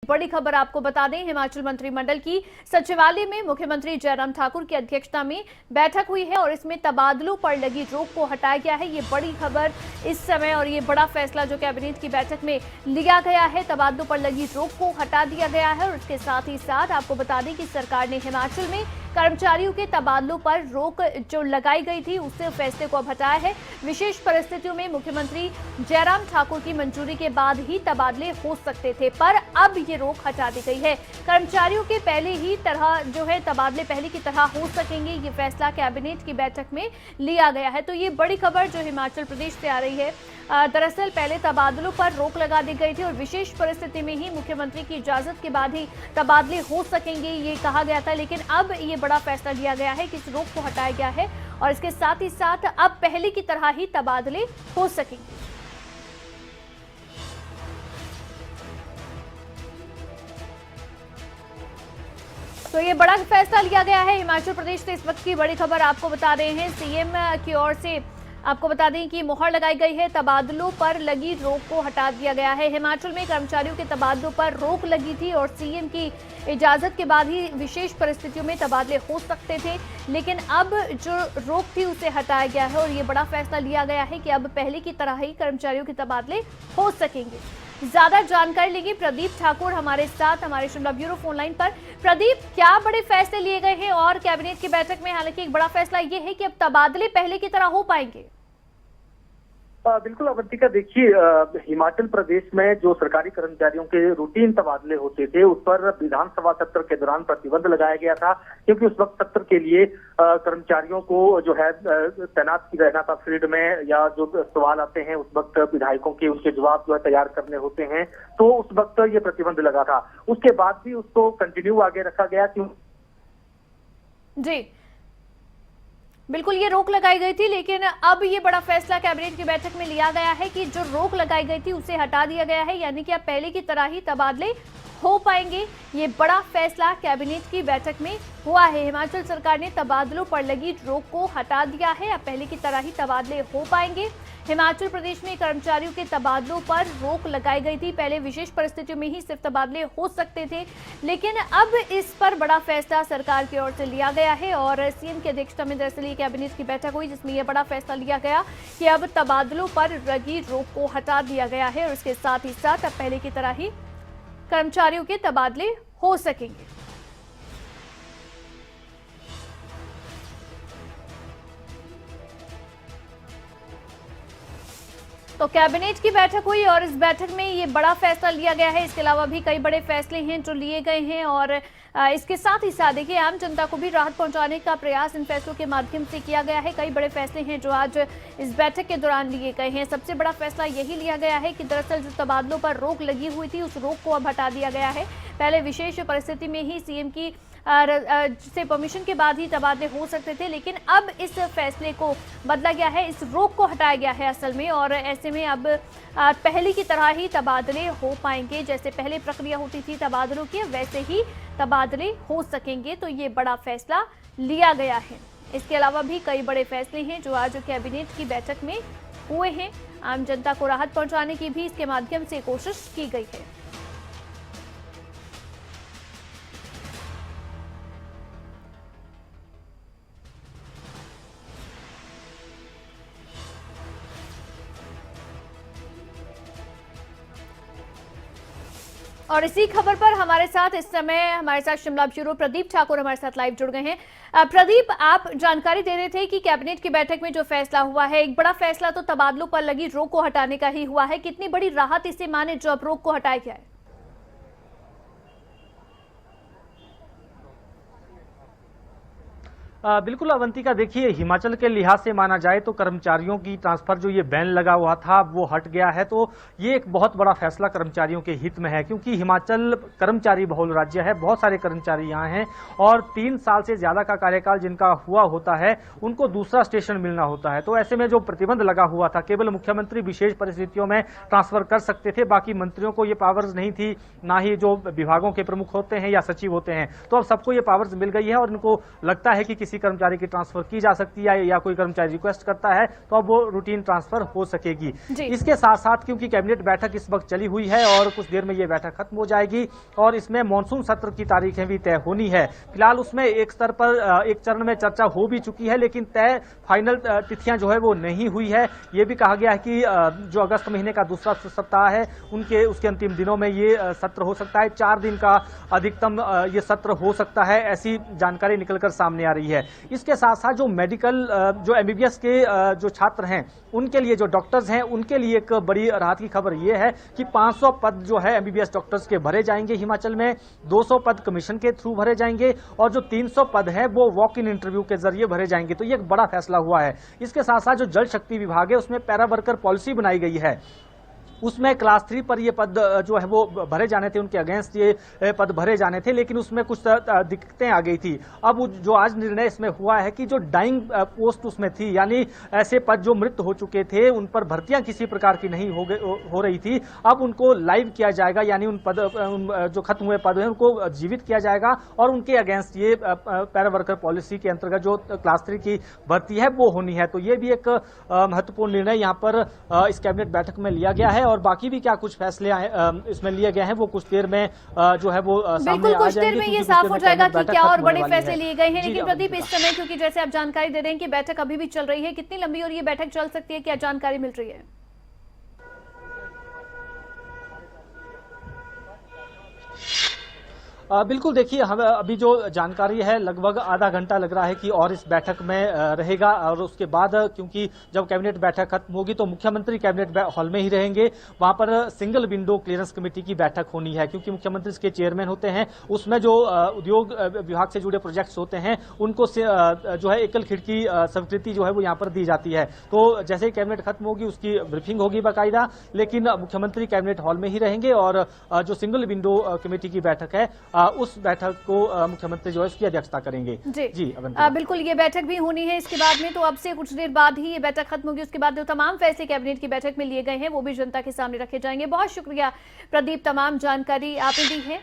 बड़ी खबर आपको बता दें, हिमाचल मंत्रिमंडल की सचिवालय में मुख्यमंत्री जयराम ठाकुर की अध्यक्षता में बैठक हुई है और इसमें तबादलों पर लगी रोक को हटाया गया है। ये बड़ी खबर इस समय और ये बड़ा फैसला जो कैबिनेट की बैठक में लिया गया है, तबादलों पर लगी रोक को हटा दिया गया है। और इसके साथ ही साथ आपको बता दें कि सरकार ने हिमाचल में कर्मचारियों के तबादलों पर रोक जो लगाई गई थी उससे फैसले को अब हटाया है। विशेष परिस्थितियों में मुख्यमंत्री जयराम ठाकुर की मंजूरी के बाद ही तबादले हो सकते थे, पर अब ये रोक हटा दी गई है। कर्मचारियों के पहले ही तरह जो है तबादले पहले की तरह हो सकेंगे। ये फैसला कैबिनेट की बैठक में लिया गया है। तो ये बड़ी खबर जो हिमाचल प्रदेश से आ रही है, दरअसल पहले तबादलों पर रोक लगा दी गई थी और विशेष परिस्थिति में ही मुख्यमंत्री की इजाजत के बाद ही तबादले हो सकेंगे, ये कहा गया था। लेकिन अब ये बड़ा फैसला लिया गया है कि इस रोक को हटाया गया है और इसके साथ ही साथ अब पहले की तरह ही तबादले हो सकेंगे। तो ये बड़ा फैसला लिया गया है हिमाचल प्रदेश से। इस वक्त की बड़ी खबर आपको बता रहे हैं, सीएम की ओर से आपको बता दें कि मुहर लगाई गई है, तबादलों पर लगी रोक को हटा दिया गया है। हिमाचल में कर्मचारियों के तबादलों पर रोक लगी थी और सीएम की इजाजत के बाद ही विशेष परिस्थितियों में तबादले हो सकते थे, लेकिन अब जो रोक थी उसे हटाया गया है और ये बड़ा फैसला लिया गया है कि अब पहले की तरह ही कर्मचारियों के तबादले हो सकेंगे। ज्यादा जानकारी लेंगे प्रदीप ठाकुर हमारे साथ, हमारे शिमला ब्यूरो फोन लाइन पर। प्रदीप, क्या बड़े फैसले लिए गए हैं और कैबिनेट की बैठक में हालांकि एक बड़ा फैसला ये है कि अब तबादले पहले की तरह हो पाएंगे? बिल्कुल अवंतिका, देखिए हिमाचल प्रदेश में जो सरकारी कर्मचारियों के रूटीन तबादले होते थे उस पर विधानसभा सत्र के दौरान प्रतिबंध लगाया गया था, क्योंकि उस वक्त सत्र के लिए कर्मचारियों को जो है तैनात रहना था फील्ड में, या जो सवाल आते हैं उस वक्त विधायकों के उनके जवाब जो है तैयार करने होते हैं, तो उस वक्त ये प्रतिबंध लगा था। उसके बाद भी उसको कंटिन्यू आगे रखा गया। क्यों जी बिल्कुल, ये रोक लगाई गई थी, लेकिन अब ये बड़ा फैसला कैबिनेट की बैठक में लिया गया है कि जो रोक लगाई गई थी उसे हटा दिया गया है, यानी कि अब पहले की तरह ही तबादले हो पाएंगे। ये बड़ा फैसला कैबिनेट की बैठक में हुआ है। हिमाचल सरकार ने तबादलों पर लगी रोक को हटा दिया है, अब पहले की तरह ही तबादले हो पाएंगे। हिमाचल प्रदेश में कर्मचारियों के तबादलों पर रोक लगाई गई थी, पहले विशेष परिस्थितियों में ही सिर्फ तबादले हो सकते थे, लेकिन अब इस पर बड़ा फैसला सरकार की ओर से लिया गया है और सीएम की अध्यक्षता में दरअसल ये कैबिनेट की बैठक हुई जिसमें यह बड़ा फैसला लिया गया कि अब तबादलों पर लगी रोक को हटा दिया गया है और इसके साथ ही साथ अब पहले की तरह ही कर्मचारियों के तबादले हो सकेंगे। तो कैबिनेट की बैठक हुई और इस बैठक में ये बड़ा फैसला लिया गया है। इसके अलावा भी कई बड़े फैसले हैं जो लिए गए हैं और इसके साथ ही साथ देखिए आम जनता को भी राहत पहुंचाने का प्रयास इन फैसलों के माध्यम से किया गया है। कई बड़े फैसले हैं जो आज इस बैठक के दौरान लिए गए हैं। सबसे बड़ा फैसला यही लिया गया है कि दरअसल जो तबादलों पर रोक लगी हुई थी उस रोक को अब हटा दिया गया है। पहले विशेष परिस्थिति में ही सीएम की से परमिशन के बाद ही तबादले हो सकते थे, लेकिन अब इस फैसले को बदला गया है, इस रोक को हटाया गया है असल में, और ऐसे में अब पहले की तरह ही तबादले हो पाएंगे। जैसे पहले प्रक्रिया होती थी तबादलों की, वैसे ही तबादले हो सकेंगे। तो ये बड़ा फैसला लिया गया है। इसके अलावा भी कई बड़े फैसले हैं जो आज कैबिनेट की बैठक में हुए हैं। आम जनता को राहत पहुंचाने की भी इसके माध्यम से कोशिश की गई है। और इसी खबर पर हमारे साथ इस समय हमारे साथ शिमला ब्यूरो प्रदीप ठाकुर हमारे साथ लाइव जुड़ गए हैं। प्रदीप, आप जानकारी दे रहे थे कि कैबिनेट की बैठक में जो फैसला हुआ है, एक बड़ा फैसला तो तबादलों पर लगी रोक को हटाने का ही हुआ है। कितनी बड़ी राहत इसे माने जो अब रोक को हटाया गया है? बिल्कुल अवंतिका, देखिए हिमाचल के लिहाज से माना जाए तो कर्मचारियों की ट्रांसफर जो ये बैन लगा हुआ था वो हट गया है। तो ये एक बहुत बड़ा फैसला कर्मचारियों के हित में है, क्योंकि हिमाचल कर्मचारी बहुल राज्य है, बहुत सारे कर्मचारी यहाँ हैं और 3 साल से ज्यादा का कार्यकाल जिनका हुआ होता है उनको दूसरा स्टेशन मिलना होता है। तो ऐसे में जो प्रतिबंध लगा हुआ था, केवल मुख्यमंत्री विशेष परिस्थितियों में ट्रांसफर कर सकते थे, बाकी मंत्रियों को ये पावर्स नहीं थी, ना ही जो विभागों के प्रमुख होते हैं या सचिव होते हैं। तो अब सबको ये पावर्स मिल गई है और इनको लगता है कि किसी कर्मचारी की ट्रांसफर की जा सकती है या कोई कर्मचारी रिक्वेस्ट करता है तो अब वो रूटीन ट्रांसफर हो सकेगी। इसके साथ साथ क्योंकि कैबिनेट बैठक इस वक्त चली हुई है और कुछ देर में ये बैठक खत्म हो जाएगी और इसमें मॉनसून सत्र की तारीखें भी तय होनी है। फिलहाल उसमें एक स्तर पर एक चरण में चर्चा हो भी चुकी है, लेकिन तय फाइनल तिथियां जो है वो नहीं हुई है। ये भी कहा गया है कि जो अगस्त महीने का दूसरा सप्ताह है उसके अंतिम दिनों में ये सत्र हो सकता है। 4 दिन का अधिकतम ये सत्र हो सकता है, ऐसी जानकारी निकलकर सामने आ रही है। इसके साथ साथ जो मेडिकल जो एमबीबीएस के जो छात्र हैं उनके लिए, जो डॉक्टर्स हैं उनके लिए एक बड़ी राहत की खबर ये है कि 500 पद जो है एमबीबीएस डॉक्टर्स के भरे जाएंगे हिमाचल में, 200 पद कमीशन के थ्रू भरे जाएंगे और जो 300 पद है वो वॉक इन इंटरव्यू के जरिए भरे जाएंगे। तो ये एक बड़ा फैसला हुआ है। इसके साथ साथ जो जल शक्ति विभाग है उसमें पैरा वर्कर पॉलिसी बनाई गई है, उसमें क्लास 3 पर ये पद जो है वो भरे जाने थे, उनके अगेंस्ट ये पद भरे जाने थे, लेकिन उसमें कुछ दिक्कतें आ गई थी। अब जो आज निर्णय इसमें हुआ है कि जो डाइंग पोस्ट उसमें थी, यानी ऐसे पद जो मृत हो चुके थे उन पर भर्तियां किसी प्रकार की नहीं हो रही थी, अब उनको लाइव किया जाएगा, यानी उन जो खत्म हुए पद हैं उनको जीवित किया जाएगा और उनके अगेंस्ट ये पैरा वर्कर पॉलिसी के अंतर्गत जो क्लास 3 की भर्ती है वो होनी है। तो ये भी एक महत्वपूर्ण निर्णय यहाँ पर इस कैबिनेट बैठक में लिया गया है और बाकी भी क्या कुछ फैसले इसमें लिए गए हैं वो कुछ देर में जो है वो बिल्कुल कुछ देर में ये साफ हो जाएगा कि क्या और बड़े फैसले लिए गए हैं। लेकिन प्रदीप, इस समय क्योंकि जैसे आप जानकारी दे रहे हैं कि बैठक अभी भी चल रही है, कितनी लंबी और ये बैठक चल सकती है, क्या जानकारी मिल रही है? बिल्कुल, देखिए हमें अभी जो जानकारी है लगभग आधा घंटा लग रहा है कि और इस बैठक में रहेगा और उसके बाद क्योंकि जब कैबिनेट बैठक खत्म होगी तो मुख्यमंत्री कैबिनेट हॉल में ही रहेंगे। वहां पर सिंगल विंडो क्लियरेंस कमेटी की बैठक होनी है क्योंकि मुख्यमंत्री इसके चेयरमैन होते हैं। उसमें जो उद्योग विभाग से जुड़े प्रोजेक्ट्स होते हैं उनको जो है एकल खिड़की स्वीकृति जो है वो यहाँ पर दी जाती है। तो जैसे ही कैबिनेट खत्म होगी उसकी ब्रीफिंग होगी बाकायदा, लेकिन मुख्यमंत्री कैबिनेट हॉल में ही रहेंगे और जो सिंगल विंडो कमेटी की बैठक है उस बैठक को मुख्यमंत्री जो है उसकी अध्यक्षता करेंगे। जी बिल्कुल, ये बैठक भी होनी है इसके बाद में, तो अब से कुछ देर बाद ही ये बैठक खत्म होगी, उसके बाद जो तमाम फैसले कैबिनेट की बैठक में लिए गए हैं वो भी जनता के सामने रखे जाएंगे। बहुत शुक्रिया प्रदीप, तमाम जानकारी आपने दी है।